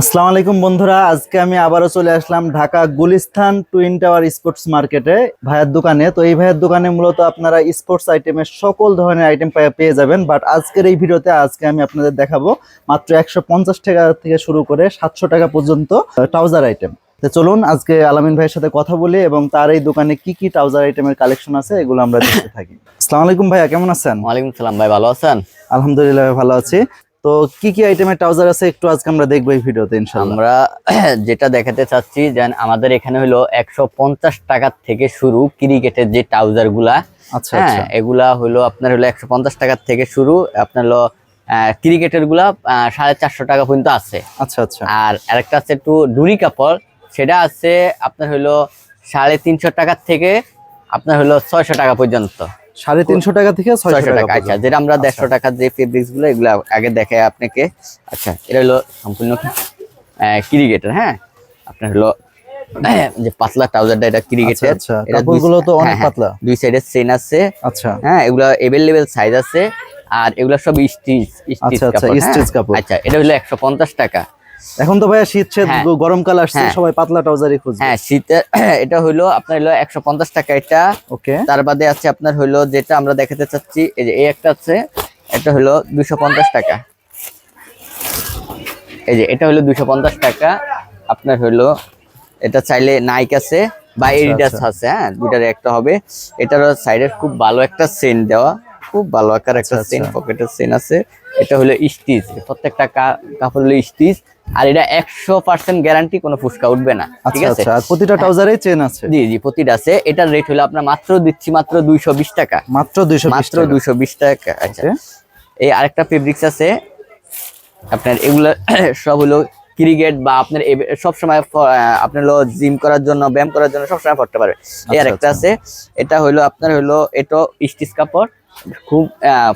আসসালামু আলাইকুম বন্ধুরা, আজকে আমি আবারও চলে আসলাম Dhaka Gulistan twin tower sports মার্কেটে ভাইয়ের দোকানে। তো এই ভাইয়ের দোকানে মূলত আপনারা স্পোর্টস আইটেমের সকল ধরনের আইটেম পেয়ে যাবেন। বাট আজকের এই ভিডিওতে আমি আপনাদের দেখাবো মাত্র 150 টাকা থেকে শুরু করে 700 টাকা পর্যন্ত ট্রাউজার আইটেম। তো চলুন আজকে আলামিন ভাইয়ের সাথে কথা বলি এবং তার এই দোকানে কি কি ট্রাউজার আইটেমের কালেকশন আছে এগুলো আমরা দেখতে থাকি। আসসালামু আলাইকুম ভাইয়া, কেমন আছেন? ওয়ালাইকুম সালাম ভাই, ভালো আছেন? আলহামদুলিল্লাহ ভালো আছি। তো কি কি আইটেমের ট্রাউজার আছে একটু আজকে আমরা দেখবো এই ভিডিওতে ইনশাআল্লাহ। আমরা যেটা দেখাতে চাচ্ছি যে আমাদের এখানে হলো 150 টাকা থেকে শুরু ক্রিকেটের যে ট্রাউজার গুলা। আচ্ছা আচ্ছা, এগুলা হলো আপনার হলো 150 টাকা থেকে শুরু। আপনার হলো ক্রিকেটের গুলা 450 টাকা পর্যন্ত আছে। আচ্ছা আচ্ছা, আর আরেকটা আছে একটু ডুরি কাপড়, সেটা আছে আপনার হলো 350 টাকা থেকে আপনার হলো 600 টাকা পর্যন্ত। 350 টাকা থেকে 600 টাকা। আচ্ছা, যেটা আমরা 150 টাকার যে ফেব্রিক্স গুলো এগুলো আগে দেখে আপনাকে। আচ্ছা, এটা হলো সম্পূর্ণ ক্রিকেটের। আপনার হলো যে পাতলা ট্রাউজারটা, এটা ক্রিকেটের। আচ্ছা, কাপড়গুলো তো অনেক পাতলা। দুই সাইডের চেইন আছে। আচ্ছা, এগুলা अवेलेबल সাইজ আছে। আর এগুলা সব স্টিচ আচ্ছা আচ্ছা, স্টিচ কাপড়। আচ্ছা, এটা হলো 150 টাকা। এখন তো ভাইয়া শীত গরমকাল আসছে, সবাই পাতলা ট্রাউজারই খুঁজবে। শীতের এটা হলো আপনার হলো 150 টাকা এটা। ওকে, তার বাদে আছে আপনার হলো যেটা আমরা দেখাতে চাচ্ছি, এই যে এই একটা আছে, এটা হলো 250 টাকা। এই যে এটা হলো 250 টাকা। আপনার হলো এটা চাইলে নাইক আছে বা এডিডাস আছে, দুইটার একটা হবে। এটারও সাইডে খুব ভালো একটা চেইন দেওয়া, খুব ভালো আকার একটা চেইন, পকেটের চেইন আছে। এটা হলো স্টিচ, প্রত্যেকটা কাপড় হলো স্টিচ। আর এটা 100% গ্যারান্টি, কোনো ফুসকা উঠবে না, ঠিক আছে? আর প্রতিটা ট্রাউজারে চেইন আছে? জি জি, প্রতিটা আছে। এটার রেট হলো আপনার মাত্র দিচ্ছি মাত্র 220 টাকা। মাত্র 220 টাকা। আচ্ছা, এই আরেকটা ফেব্রিক্স আছে আপনার। এগুলা সব হলো ক্রিকেট বা আপনার সব সময় আপনার হলো জিম করার জন্য, ব্যায়াম করার জন্য সব সময় পড়তে পারবে। এই আরেকটা আছে, এটা হলো আপনার হলো এটা স্টিচ কাপড়, খুব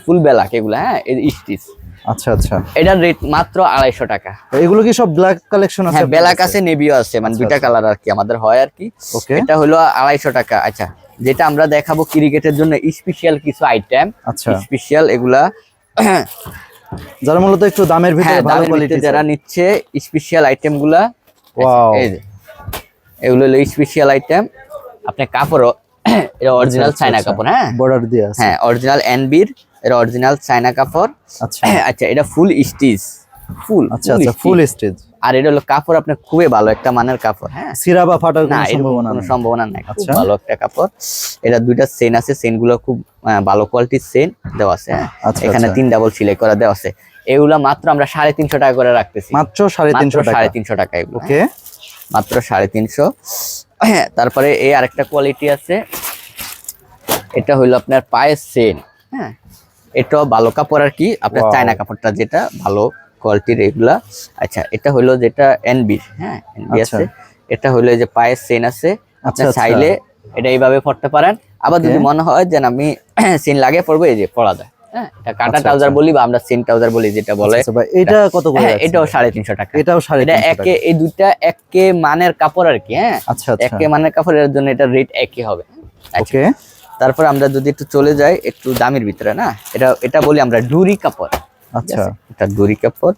ফুল বেলাক এগুলা। এই স্টিচ। আচ্ছা আচ্ছা, এটার রেট মাত্র 250 টাকা। এগুলো কি সব ব্ল্যাক কালেকশন আছে? ব্ল্যাক আছে, নেভিও আছে, মানে দুইটা কালার আর কি আমাদের হয় আর কি। এটা হলো 250 টাকা। আচ্ছা, যেটা আমরা দেখাবো ক্রিকেটের জন্য স্পেশাল কিছু আইটেম। আচ্ছা, স্পেশাল এগুলা যারা মূলত একটু দামের ভিতরে ভালো কোয়ালিটি যারা নিচ্ছে, স্পেশাল আইটেম গুলা। এই যে এগুলো হলো স্পেশাল আইটেম। আপনি কাপড়, এটা অরিজিনাল চায়না কাপড়। বর্ডার দিয়ে আছে। অরিজিনাল এনবির, এটা অরিজিনাল চায়না কাপড়। আচ্ছা আচ্ছা, এটা ফুল স্টিচ, ফুল। আচ্ছা আচ্ছা, ফুল স্টিচ। আর এটা হলো কাপড় আপনার খুবই ভালো একটা মানের কাপড়। সিরা বা ফাটার কোনো সম্ভাবনা নাই, খুব ভালো একটা কাপড়। এটা দুইটা চেইন আছে, চেইন গুলো খুব ভালো কোয়ালিটির চেইন দেওয়া আছে। এখানে 3 ডাবল সেলাই করা দেওয়া আছে। এগুলা মাত্র আমরা 350 টাকা করে রাখতেছি। মাত্র 350 টাকা এগুলো। ওকে, মাত্র 350। তারপরে এই আরেকটা কোয়ালিটি আছে, এটা হলো আপনার পায়ের চেইন। এটাও ভালো কাপড় আর কি, আপনার চায়না কাপড়টা যেটা ভালো কোয়ালিটির এগুলা। আচ্ছা, এটা হলো যেটা এনবি। এনবি আছে। এটা হলো যে পায়ের চেইন আছে, আপনি চাইলে এটা এইভাবে পড়তে পারেন। আবার যদি মনে হয় যে আমি চেইন লাগিয়ে পড়বো, এই যে পড়া যায়। এটা কাটা ট্রাউজার বলি বা আমরা চেইন ট্রাউজার বলি যেটা বলে। এটা কত করে? এটাও 350 টাকা। এটাও 350 এই দুইটা একে মানের কাপড় আর কি। আচ্ছা, একে মানের কাপড়ের জন্য এটা রেট একই হবে। ওকে, তারপর আমরা যদি একটু চলে যাই একটু দামের ভিতরে, এটা বলি আমরা ডুরি কাপড়। আচ্ছা, এটা ডুরি কাপড়।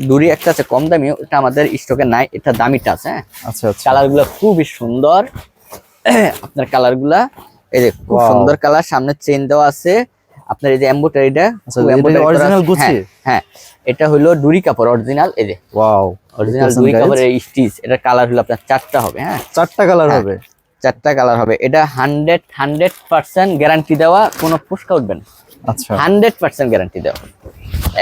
ডুরি একটা আছে কম দামি, এটা আমাদের স্টকে নাই, এটা দামিটা আছে। আচ্ছা, কালার গুলা খুবই সুন্দর। আপনার কালার গুলা এই যে খুব সুন্দর কালার, সামনে চেইন দেওয়া আছে আপনার। এই যে এমব্রয়ডারিটা অরিজিনাল গুচি। এটা হলো ডুরি কাপড় অরিজিনাল। এই যে ওয়াও, অরিজিনাল ডুরি কাপড়ের স্টিচ। এটা কালার হলো আপনার 4টা হবে। 4টা কালার হবে? 4টা কালার হবে। এটা 100% গ্যারান্টি দেওয়া, কোনো ফুসকা উঠবে না। আচ্ছা, 100% গ্যারান্টি দেওয়া,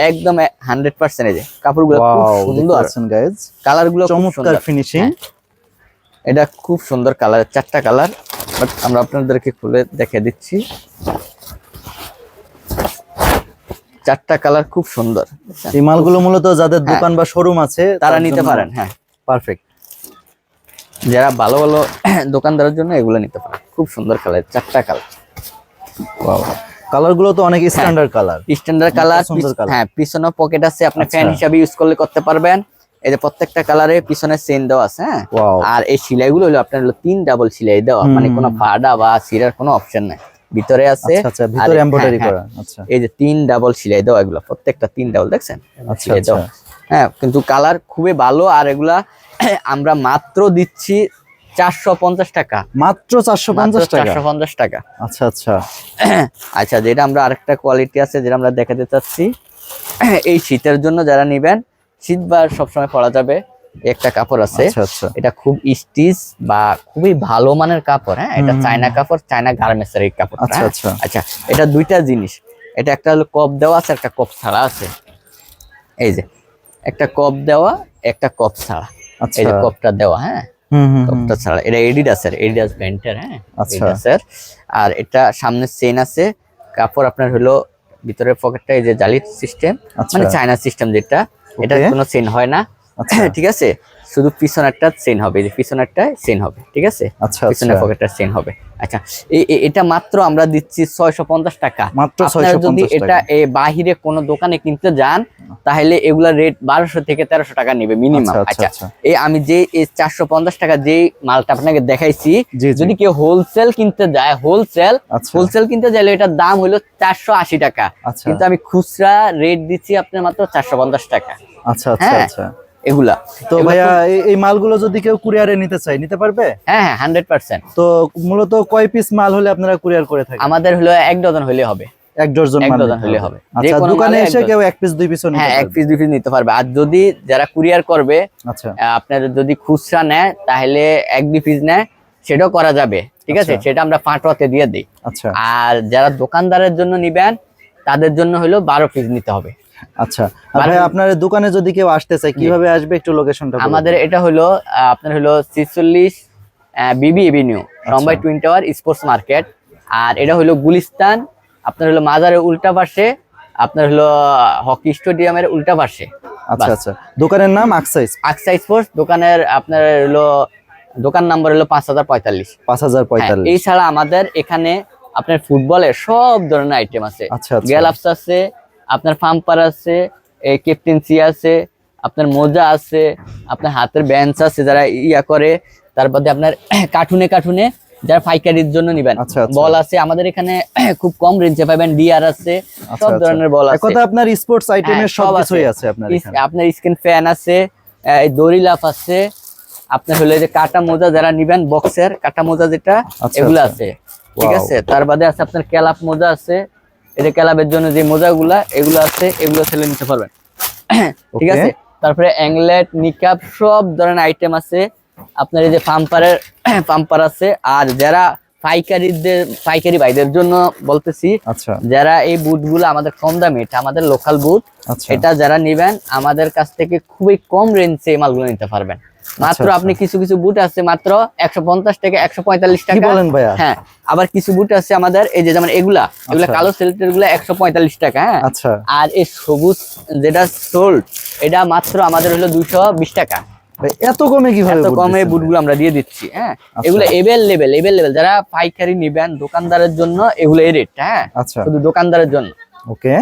একদম 100%। এই যে কাপড়গুলো খুব সুন্দর, কালারগুলো চমৎকার ফিনিশিং। এটা খুব সুন্দর কালার, 4টা কালার। বাট আমরা আপনাদেরকে খুলে দেখে দিচ্ছি। 4টা কালার খুব সুন্দর। এই মালগুলো মূলত যাদের দোকান বা শোরুম আছে তারা নিতে পারেন। পারফেক্ট। যারা ভালো ভালো দোকানদারের জন্য এগুলো নিতে পারেন। খুব সুন্দর কালার, 4টা কালার। ওয়াও, কালারগুলো তো অনেক স্ট্যান্ডার্ড কালার। Standard colour. পিছনে পকেট আছে, আপনি ফ্যান হিসাবে ইউজ করতে পারবেন। এই যে প্রত্যেকটা কালারে পিছনে চেইন দেওয়া আছে। আর এই সেলাইগুলো হলো আপনার 3 ডাবল সেলাই দেওয়া, মানে কোনো ফাড়া বা সিরার কোনো অপশন নাই। ভিতরে আছে, আচ্ছা, ভিতরে এমব্রয়ডারি করা। আচ্ছা, এই যে 3 ডাবল সেলাই দেওয়া, এগুলো প্রত্যেকটা 3 ডাবল, দেখছেন? আচ্ছা, হ্যাঁ, কিন্তু কালার খুবই ভালো। আর এগুলা আমরা মাত্র দিচ্ছি 450 টাকা, মাত্র 450 টাকা। 450 টাকা। আচ্ছা আচ্ছা আচ্ছা, যেটা আমরা আরেকটা কোয়ালিটি আছে যেটা আমরা দেখাতে চাচ্ছি, এই শীতের জন্য যারা নিবেন, শীত বা সবসময় পরা যাবে, একটা কাপড় আছে। আচ্ছা আচ্ছা এটা খুব স্টিচ বা খুবই ভালো মানের কাপড়। হ্যাঁ, এটা চায়না কাপড়, চায়না গার্মেন্টস এর এই কাপড়। আচ্ছা আচ্ছা আচ্ছা, এটা দুইটা জিনিস, এটা একটা হলো কপ দেওয়া আছে, একটা কপ ছাড়া আছে। এই যে একটা কপ দেওয়া, একটা কপ ছাড়া। আচ্ছা এই যে কপটা দেওয়া, হ্যাঁ, হুম কপটা ছাড়া। এটা এডিডাসের, এডিডাস ব্র্যান্ডের। হ্যাঁ, আচ্ছা। এডিডাসের। আর এটা সামনে চেইন আছে, কাপড় আপনার হলো ভিতরের পকেটটা এই যে জালি সিস্টেম, আচ্ছা। মানে চায়না সিস্টেম যেটা, এটা Okay. কোনো চেইন হয় না। আচ্ছা। ঠিক আছে, শুধু পিছনেরটা চেইন হবে, এই যে পিছনেরটা চেইন হবে। ঠিক আছে, আচ্ছা পিছনের আচ্ছা পকেটটা চেইন হবে। আচ্ছা, এটা মাত্র আমরা দিচ্ছি 650 টাকা। মাত্র আপনারা যদি 650 এটা টাকা। বাহিরে কোনো দোকানে কিনতে যান, তাহলে এগুলা রেট 1200 থেকে 1300 টাকা নেবে মিনিমাম। আচ্ছা, আচ্ছা, আচ্ছা, আচ্ছা। এই আমি যে 450 টাকা যে মালটা আপনাকে দেখাইছি, জি, জি। যদি কেউ হোলসেল কিনতে যায়, আচ্ছা। হোলসেল কিনতে চাইলে এটার দাম হলো 480 টাকা। আচ্ছা। কিন্তু আমি খুচরা রেট দিচ্ছি আপনার মাত্র 450 টাকা। আচ্ছা আচ্ছা হ্যাঁ, আচ্ছা। এগুলা তো ভাইয়া এই মালগুলো যদি কেউ কুরিয়ারে নিতে চায়, নিতে পারবে? হ্যাঁ, 100%। তো মূলত কয় পিস মাল হলে আপনারা কুরিয়ার করে থাকেন? আমাদের হলো 1 ডজন হলে হবে। এক ডজন এক মাল ডজন নিতে হলে হবে। যে আচ্ছা, কোনো দোকানে মালে এসে এক কেউ এক পিস দুই পিসও নিতে হ্যাঁ, এক পারবে? পিস 2 পিস নিতে পারবে। আর যদি যারা কুরিয়ার করবে, আচ্ছা আপনার যদি খুচরা নেয় তাহলে 1-2 পিস নেয়, সেটাও করা যাবে। ঠিক আছে, আচ্ছা। সেটা আমরা ফাঁটোয়াতে দিয়ে দিই। আচ্ছা আর যারা দোকানদারের জন্য নিবেন, তাদের জন্য হলো 12 পিস নিতে হবে। আচ্ছা। আর ভাই আপনার দোকানে যদি কেউ আসতে চায় কিভাবে আসবে, একটু লোকেশনটা বলুন। আমাদের এটা হলো আপনার হলো 46 বিবি এভিনিউ, রম্বাই টুইন টাওয়ার স্পোর্টস মার্কেট। আর এটা হলো গুলিস্তান, আপনার হলো মাজারের উল্টা পাশে, আপনার হলো হকি স্টেডিয়ামের উল্টা পাশে। আচ্ছা আচ্ছা। দোকানের নাম আকসাইস আকসা স্পোর্টস। দোকানের আপনার হলো দোকান নাম্বার হলো 5045। 5045। এই ছাড়া আমাদের এখানে আপনার ফুটবলের সব ধরনের আইটেম আছে। আচ্ছা, আচ্ছা। গ্যালাপস আছে, আপনার পাম্পার আছে, এই ক্যাপ্টেন্সি আছে, আপনার মোজা আছে, আপনার হাতের বেঞ্চ আছে যারা ইয়া করে। তারপরে আপনার কার্টুনে যারা পাইকারির জন্য নিবেন, আচ্ছা, আচ্ছা। বল আছে আমাদের এখানে খুব কম রেঞ্জে পাবেন। ডিআর আছে, সব ধরনের বল আছে। কথা আপনার স্পোর্টস আইটেমের হ্যাঁ, সব কিছুই আছে আপনার এখানে। আপনার স্ক্রিন ফ্যান আছে, এই দড়ি লাফ আছে, আপনার হলো এই যে কাটা মোজা যারা নিবেন, বক্সের কাটা মোজা যেটা, আচ্ছা, এগুলো আচ্ছা। আছে। ঠিক Wow. আছে, তার বাদে আছে আপনার ক্যালাপ মোজা আছে, এই যে ক্যালাপের জন্য যে মোজাগুলা এগুলো আছে, এগুলো ছেলে নিতে পারবেন। ঠিক Okay. আছে, তারপরে অ্যাংলেট, নিকাপ সব ধরনের আইটেম আছে। আপনার এই যে পাম্পার আছে। আর যারা পাইকারি ভাইদের জন্য বলতেছি, আচ্ছা যারা এই বুটগুলো আমাদের কম দামে, এটা আমাদের লোকাল বুট, আচ্ছা। এটা যারা নিবেন আমাদের কাছ থেকে খুবই কম রেঞ্জে এই মালগুলো নিতে পারবেন। মাত্র আচ্ছা। আপনি কিছু বুট আছে মাত্র 150 টাকা, 145 কি টাকা। বলেন ভাইয়া? হ্যাঁ, আবার কিছু বুট আছে আমাদের এই যে যেমন এগুলা আচ্ছা। কালো সেলেটের গুলা 145 টাকা। হ্যাঁ, আচ্ছা আর এই সবুজ যেটা সোল্ড, এটা মাত্র আমাদের হলো 220 টাকা। ভাই, এত কমে কিভাবে এত বুট কমে দিচ্ছেন বুটগুলো আমরা দিয়ে দিচ্ছি। হ্যাঁ, আচ্ছা। এগুলো এভেলেবেল যারা পাইকারি নিবেন দোকানদারের জন্য, এগুলো এই রেট। হ্যাঁ, আচ্ছা। শুধু দোকানদারের জন্য। ওকে,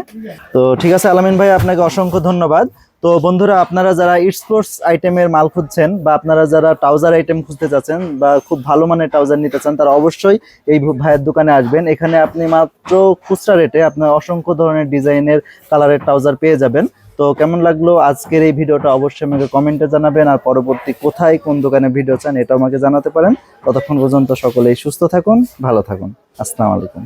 তো ঠিক আছে আলামিন ভাই, আপনাকে অসংখ্য ধন্যবাদ। তো বন্ধুরা, আপনারা যারা স্পোর্টস আইটেমের মাল খুঁজছেন বা আপনারা যারা ট্রাউজার আইটেম খুঁজতে চাচ্ছেন বা খুব ভালো মানের ট্রাউজার নিতে চান, তারা অবশ্যই এই ভাইয়ের দোকানে আসবেন। এখানে আপনি মাত্র খুচরা রেটে আপনার অসংখ্য ধরনের ডিজাইনের কালারের ট্রাউজার পেয়ে যাবেন। তো কেমন লাগলো আজকের এই ভিডিওটা অবশ্যই আমাকে কমেন্টে জানাবেন। আর পরবর্তী কোথায় কোন দোকানে ভিডিও চান এটা আমাকে জানাতে পারেন। ততক্ষণ পর্যন্ত সকলেই সুস্থ থাকুন, ভালো থাকুন। আসসালামু আলাইকুম।